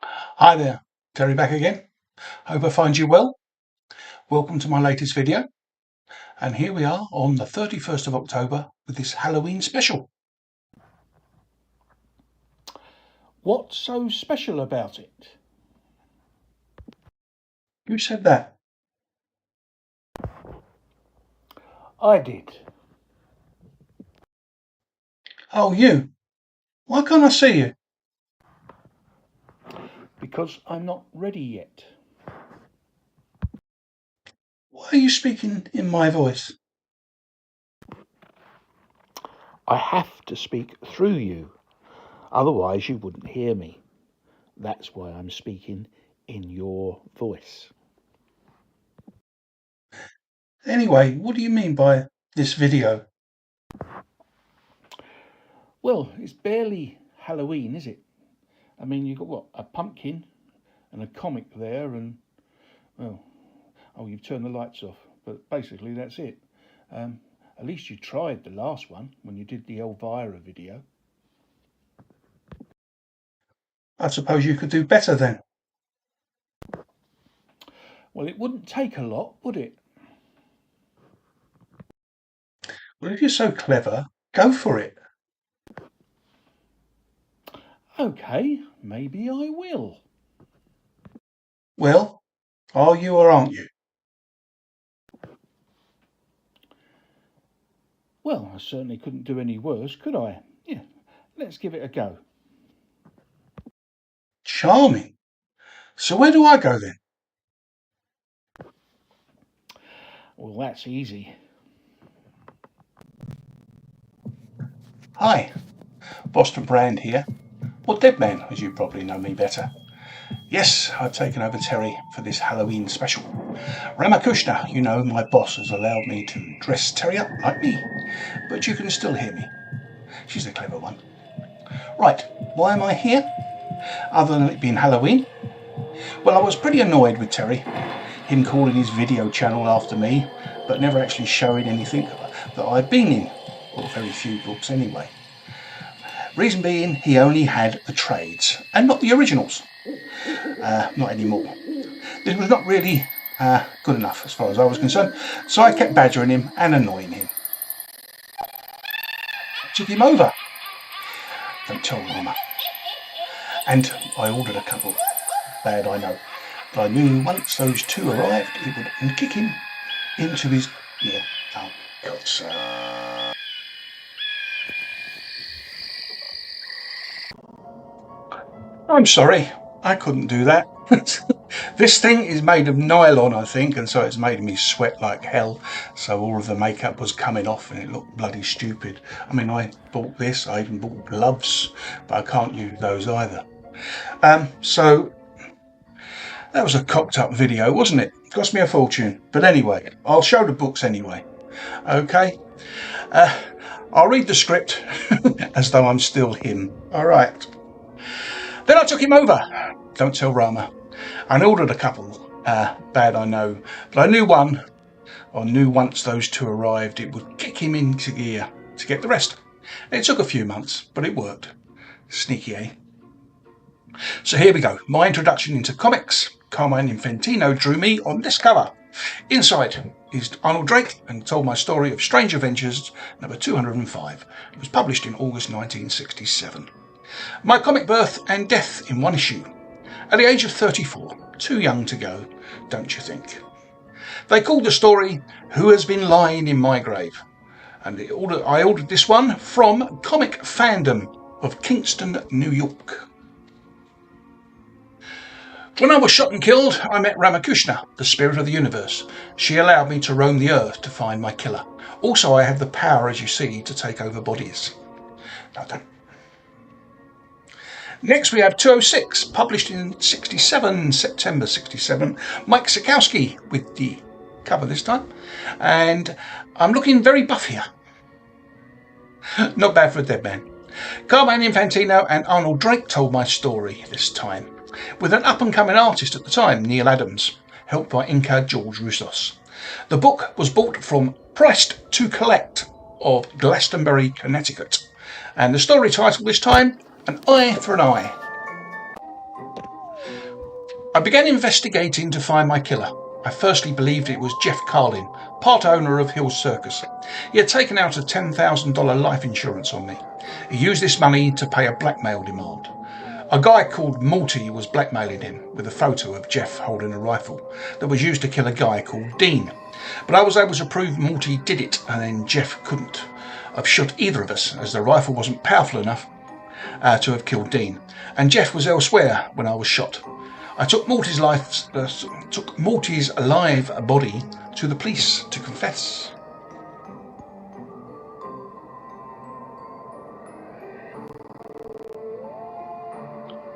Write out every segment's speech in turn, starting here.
Hi there, Terry back again. Hope I find you well. Welcome to my latest video. And here we are on the 31st of October with this Halloween special. What's so special about it? Who said that? I did. Oh, you. Why can't I see you? Because I'm not ready yet. Why are you speaking in my voice? I have to speak through you. Otherwise you wouldn't hear me. That's why I'm speaking in your voice. Anyway, what do you mean by this video? Well, it's barely Halloween, is it? I mean, you've got what? A pumpkin and a comic there and, well, oh, you've turned the lights off. But basically that's it. At least you tried the last one when you did the Elvira video. I suppose you could do better then. Well, it wouldn't take a lot, would it? Well, if you're so clever, go for it. Okay, maybe I will. Well, are you or aren't you? Well, I certainly couldn't do any worse, could I? Yeah, let's give it a go. Charming. So where do I go then? Well, that's easy. Hi, Boston Brand here, or Deadman, as you probably know me better. Yes, I've taken over Terry for this Halloween special. Ramakrishna, you know, my boss, has allowed me to dress Terry up like me, but you can still hear me. She's a clever one. Right, why am I here? Other than it being Halloween? Well, I was pretty annoyed with Terry, him calling his video channel after me, but never actually showing anything that I'd been in, or very few books anyway. Reason being, he only had the trades, and not the originals. Not anymore. This was not really good enough as far as I was concerned, so I kept badgering him and annoying him. I took him over. Don't tell Mama. And I ordered a couple. Bad, I know. But I knew once those two arrived, it would kick him into his... Yeah. Oh, God's sake. I'm sorry, I couldn't do that. This thing is made of nylon, I think, and so it's made me sweat like hell. So all of the makeup was coming off and it looked bloody stupid. I mean, I bought this, I even bought gloves, but I can't use those either. So that was a cocked up video, wasn't it? Cost me a fortune. But anyway, I'll show the books anyway. Okay? I'll read the script as though I'm still him. All right. Then I took him over. Don't tell Rama. I ordered a couple. Bad, I know. But I knew one, or knew once those two arrived, it would kick him into gear to get the rest. It took a few months, but it worked. Sneaky, eh? So here we go. My introduction into comics. Carmine Infantino drew me on this cover. Inside is Arnold Drake and told my story of Strange Adventures number 205. It was published in August 1967. My comic birth and death in one issue. At the age of 34, too young to go, don't you think? They called the story Who Has Been Lying in My Grave? And I ordered this one from Comic Fandom of Kingston, New York. When I was shot and killed, I met Ramakrishna, the spirit of the universe. She allowed me to roam the earth to find my killer. Also, I have the power, as you see, to take over bodies. No, don't. Next we have 206, published in September 67. Mike Sikowski with the cover this time. And I'm looking very buff here. Not bad for a dead man. Carmine Infantino and Arnold Drake told my story this time, with an up-and-coming artist at the time, Neil Adams, helped by inker George Roussos. The book was bought from Priced to Collect of Glastonbury, Connecticut. And the story title this time, An Eye for an Eye. I began investigating to find my killer. I firstly believed it was Jeff Carlin, part owner of Hill Circus. He had taken out a $10,000 life insurance on me. He used this money to pay a blackmail demand. A guy called Morty was blackmailing him with a photo of Jeff holding a rifle that was used to kill a guy called Dean. But I was able to prove Morty did it, and then Jeff couldn't have shot either of us, as the rifle wasn't powerful enough to have killed Dean, and Jeff was elsewhere when I was shot. I took Morty's live body to the police to confess.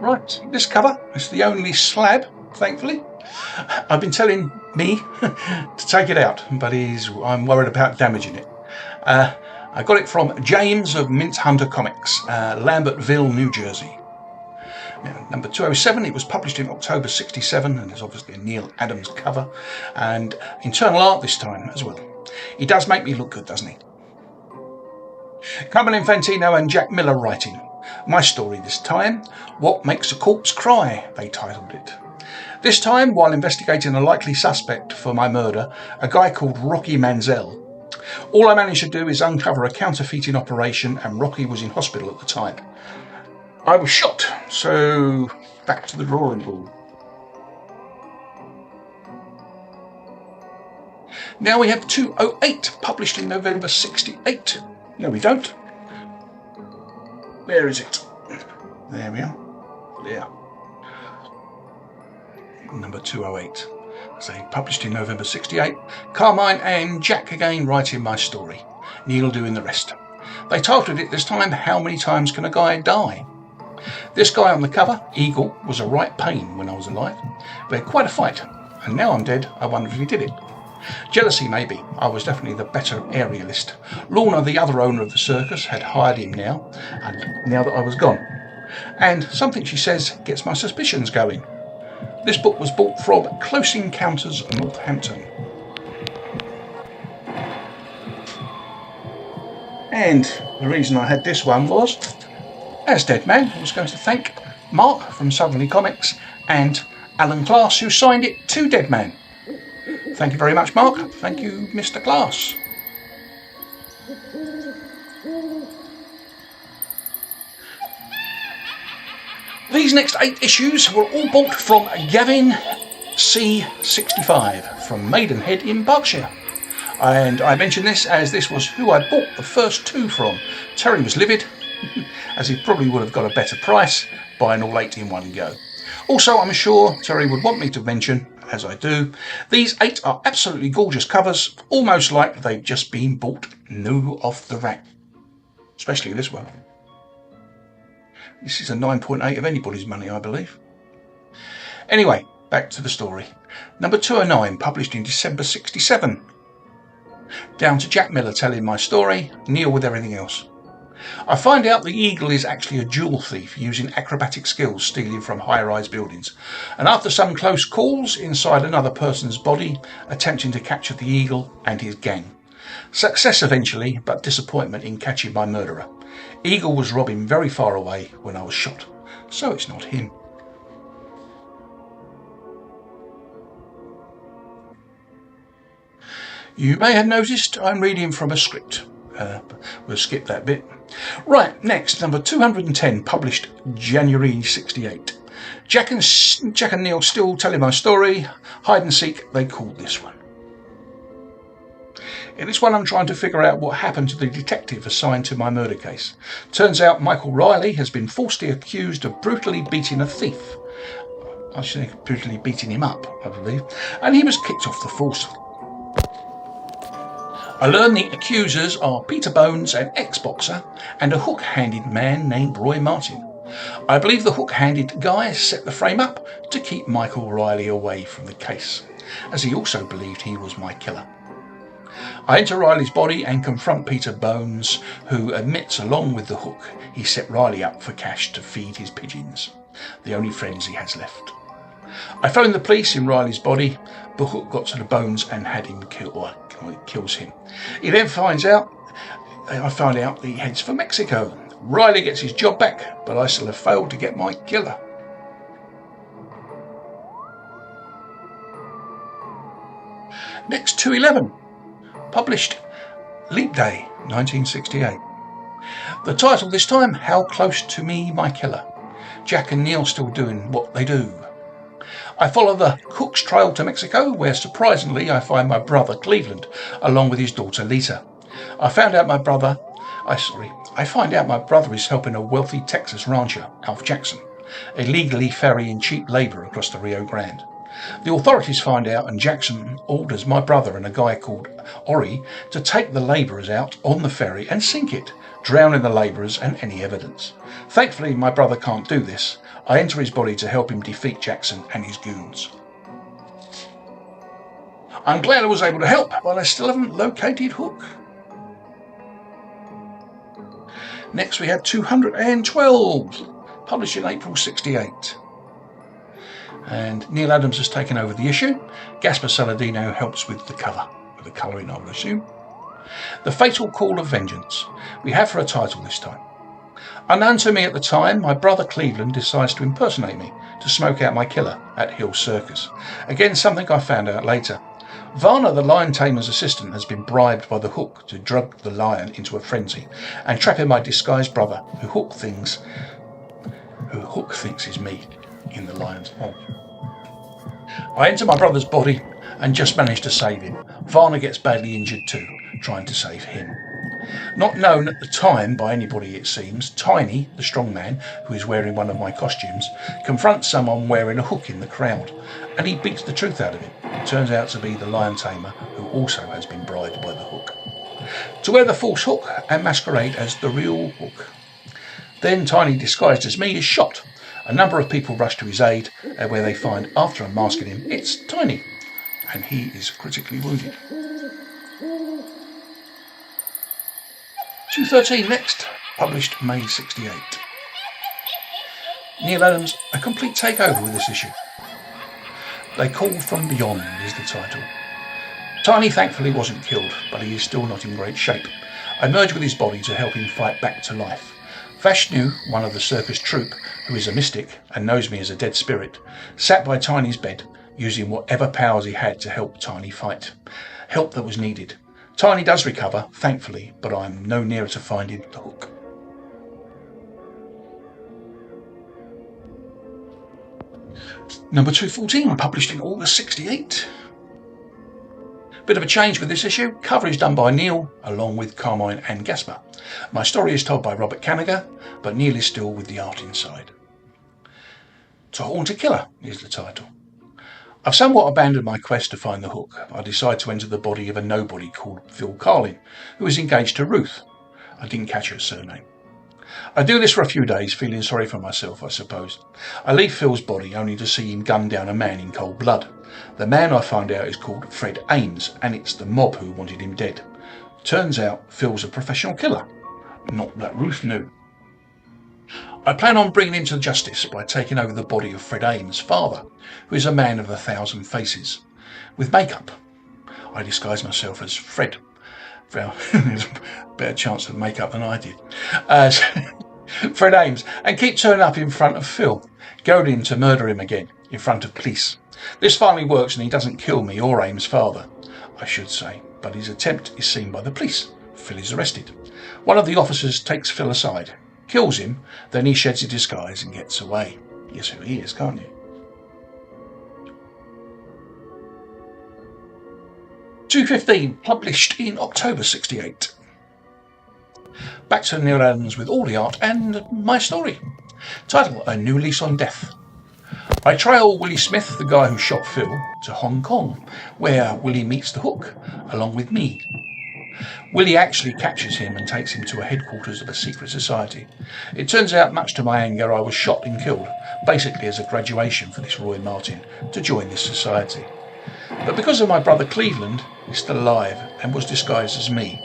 Right, this cover is the only slab, thankfully. I've been telling me to take it out, but I'm worried about damaging it. I got it from James of MINTHUNTER Comics, Lambertville, New Jersey. Now, number 207, it was published in October 67, and there's obviously a Neil Adams cover, and internal art this time as well. He does make me look good, doesn't he? Carmen Infantino and Jack Miller writing. My story this time, What Makes a Corpse Cry, they titled it. This time, while investigating a likely suspect for my murder, a guy called Rocky Manziel. All I managed to do is uncover a counterfeiting operation, and Rocky was in hospital at the time. I was shot, so back to the drawing board. Now we have 208, published in November 68. No, we don't. Where is it? There we are. There. Number 208. So published in November 68. Carmine and Jack again writing my story. Neil doing the rest. They titled it this time, How Many Times Can a Guy Die? This guy on the cover, Eagle, was a right pain when I was alive. We had quite a fight, and now I'm dead, I wonder if he did it. Jealousy, maybe. I was definitely the better aerialist. Lorna, the other owner of the circus, had hired him now that I was gone. And something she says gets my suspicions going. This book was bought from Close Encounters, Northampton. And the reason I had this one was, as Dead Man, I was going to thank Mark from Southerly Comics and Alan Class, who signed it to Dead Man. Thank you very much, Mark. Thank you, Mr. Class. These next 8 issues were all bought from Gavin C65 from Maidenhead in Berkshire. And I mention this as this was who I bought the first 2 from. Terry was livid, as he probably would have got a better price buying all 8 in one go. Also, I'm sure Terry would want me to mention, as I do, these 8 are absolutely gorgeous covers, almost like they've just been bought new off the rack. Especially this one. This is a 9.8 of anybody's money, I believe. Anyway, back to the story. Number 209, published in December 67. Down to Jack Miller telling my story, Neil with everything else. I find out the Eagle is actually a jewel thief using acrobatic skills stealing from high-rise buildings, and after some close calls inside another person's body, attempting to capture the Eagle and his gang. Success eventually, but disappointment in catching my murderer. Eagle was robbing very far away when I was shot, so it's not him. You may have noticed I'm reading from a script. We'll skip that bit. Right, next, number 210, published January 68. Jack and Neil still telling my story. Hide and seek, they called this one. In this one, I'm trying to figure out what happened to the detective assigned to my murder case. Turns out Michael Riley has been falsely accused of brutally beating a thief. I should say brutally beating him up, I believe. And he was kicked off the force. I learn the accusers are Peter Bones, an ex-boxer, and a hook-handed man named Roy Martin. I believe the hook-handed guy set the frame up to keep Michael Riley away from the case, as he also believed he was my killer. I enter Riley's body and confront Peter Bones, who admits along with the hook he set Riley up for cash to feed his pigeons, the only friends he has left. I phone the police in Riley's body, but Hook got to the Bones and had him killed, or it kills him. He then I find out that he heads for Mexico. Riley gets his job back, but I still have failed to get my killer. Next, 211, published Leap Day, 1968. The title this time, How Close to Me, My Killer. Jack and Neil still doing what they do. I follow the Cook's trail to Mexico, where surprisingly I find my brother Cleveland, along with his daughter Lisa. I find out my brother is helping a wealthy Texas rancher, Alf Jackson, illegally ferrying cheap labour across the Rio Grande. The authorities find out, and Jackson orders my brother and a guy called Ori to take the labourers out on the ferry and sink it, drowning the labourers and any evidence. Thankfully, my brother can't do this. I enter his body to help him defeat Jackson and his goons. I'm glad I was able to help, but I still haven't located Hook. Next we have 212, published in April 68. And Neil Adams has taken over the issue. Gaspar Saladino helps with the cover, with the colouring I would assume. The Fatal Call of Vengeance. We have for a title this time. Unknown to me at the time, my brother Cleveland decides to impersonate me to smoke out my killer at Hill Circus. Again, something I found out later. Varna, the lion tamer's assistant, has been bribed by the Hook to drug the lion into a frenzy and trap in my disguised brother, who Hook thinks is me, in the lion's head. I enter my brother's body and just manage to save him. Varna gets badly injured too, trying to save him. Not known at the time by anybody, it seems, Tiny, the strong man, who is wearing one of my costumes, confronts someone wearing a hook in the crowd, and he beats the truth out of him. It turns out to be the lion tamer, who also has been bribed by the Hook to wear the false hook and masquerade as the real Hook. Then Tiny, disguised as me, is shot. A number of people rush to his aid, where they find, after unmasking him, it's Tiny, and he is critically wounded. 213 next, published May 68. Neil Adams, a complete takeover with this issue. They Call From Beyond is the title. Tiny thankfully wasn't killed, but he is still not in great shape. I merge with his body to help him fight back to life. Vashnu, one of the circus troupe, who is a mystic and knows me as a dead spirit, sat by Tiny's bed, using whatever powers he had to help Tiny fight. Help that was needed. Tiny does recover, thankfully, but I'm no nearer to finding the Hook. Number 214, published in August 68. Bit of a change with this issue. Cover is done by Neil, along with Carmine and Gaspar. My story is told by Robert Kanigher, but Neil is still with the art inside. To Haunt a Killer is the title. I've somewhat abandoned my quest to find the Hook. I decide to enter the body of a nobody called Phil Carlin, who is engaged to Ruth. I didn't catch her surname. I do this for a few days, feeling sorry for myself, I suppose. I leave Phil's body only to see him gun down a man in cold blood. The man, I find out, is called Fred Ames, and it's the mob who wanted him dead. Turns out Phil's a professional killer. Not that Ruth knew. I plan on bringing him to justice by taking over the body of Fred Ames' father, who is a man of 1,000 faces. With makeup, I disguise myself as Fred. Well, there's a better chance of makeup than I did. Fred Ames, and keep turning up in front of Phil, goading him to murder him again in front of police. This finally works and he doesn't kill me or Ames' father, I should say, but his attempt is seen by the police. Phil is arrested. One of the officers takes Phil aside, kills him, then he sheds his disguise and gets away. Guess who he is, can't you? 215, published in October 68. Back to Neil Adams with all the art and my story. Title, A New Lease on Death. I trail Willie Smith, the guy who shot Phil, to Hong Kong, where Willie meets the Hook, along with me. Willie actually captures him and takes him to a headquarters of a secret society. It turns out, much to my anger, I was shot and killed, basically as a graduation for this Roy Martin to join this society. But because of my brother Cleveland, he's still alive and was disguised as me.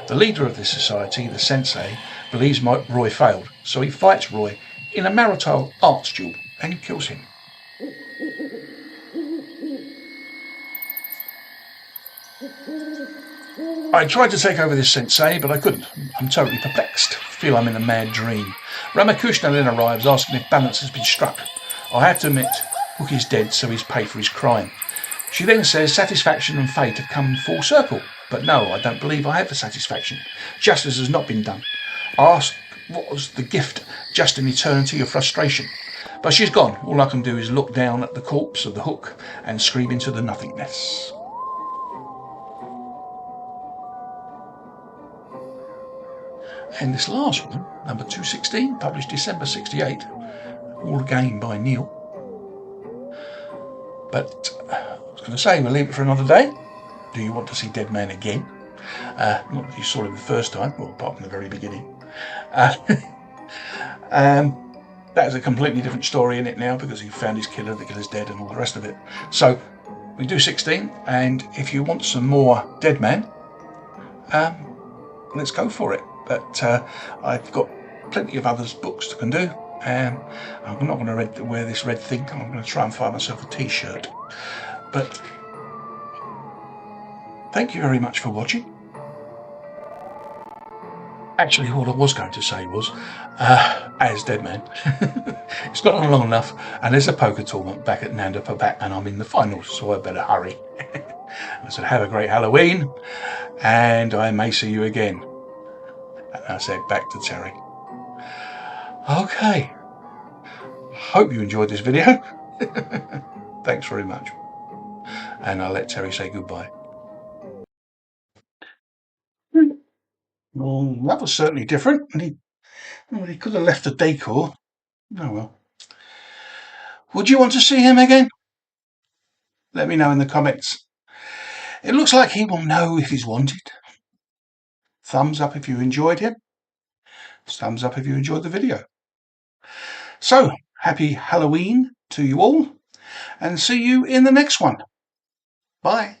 The leader of this society, the sensei, believes Roy failed, so he fights Roy in a marital arts duel and kills him. I tried to take over this sensei, but I couldn't. I'm totally perplexed. Feel I'm in a mad dream. Ramakrishna then arrives, asking if balance has been struck. I have to admit, Hook is dead, so he's paid for his crime. She then says satisfaction and fate have come full circle. But no, I don't believe I have the satisfaction. Justice has not been done. I asked what was the gift, just an eternity of frustration. But she's gone. All I can do is look down at the corpse of the hook and scream into the nothingness. And this last one, number 216, published December 68, all again by Neil. But I was going to say, we'll leave it for another day. Do you want to see Dead Man again? Not that you saw him the first time, well, apart from the very beginning. That is a completely different story in it now, because he found his killer, the killer's dead, and all the rest of it. So we do 16, and if you want some more Dead Man, let's go for it. But I've got plenty of other books to can do. I'm not going to wear this red thing. I'm going to try and find myself a t-shirt. But thank you very much for watching. Actually, what I was going to say was, as Dead Man, it's gone on long enough, and there's a poker tournament back at Nanda Parbat, and I'm in the finals, so I better hurry. I said, have a great Halloween, and I may see you again. And I said back to Terry. Okay. Hope you enjoyed this video. Thanks very much. And I'll let Terry say goodbye. Well, that was certainly different. And he could have left the decor. Oh well. Would you want to see him again? Let me know in the comments. It looks like he will know if he's wanted. Thumbs up if you enjoyed him. Thumbs up if you enjoyed the video. So, happy Halloween to you all, and see you in the next one. Bye.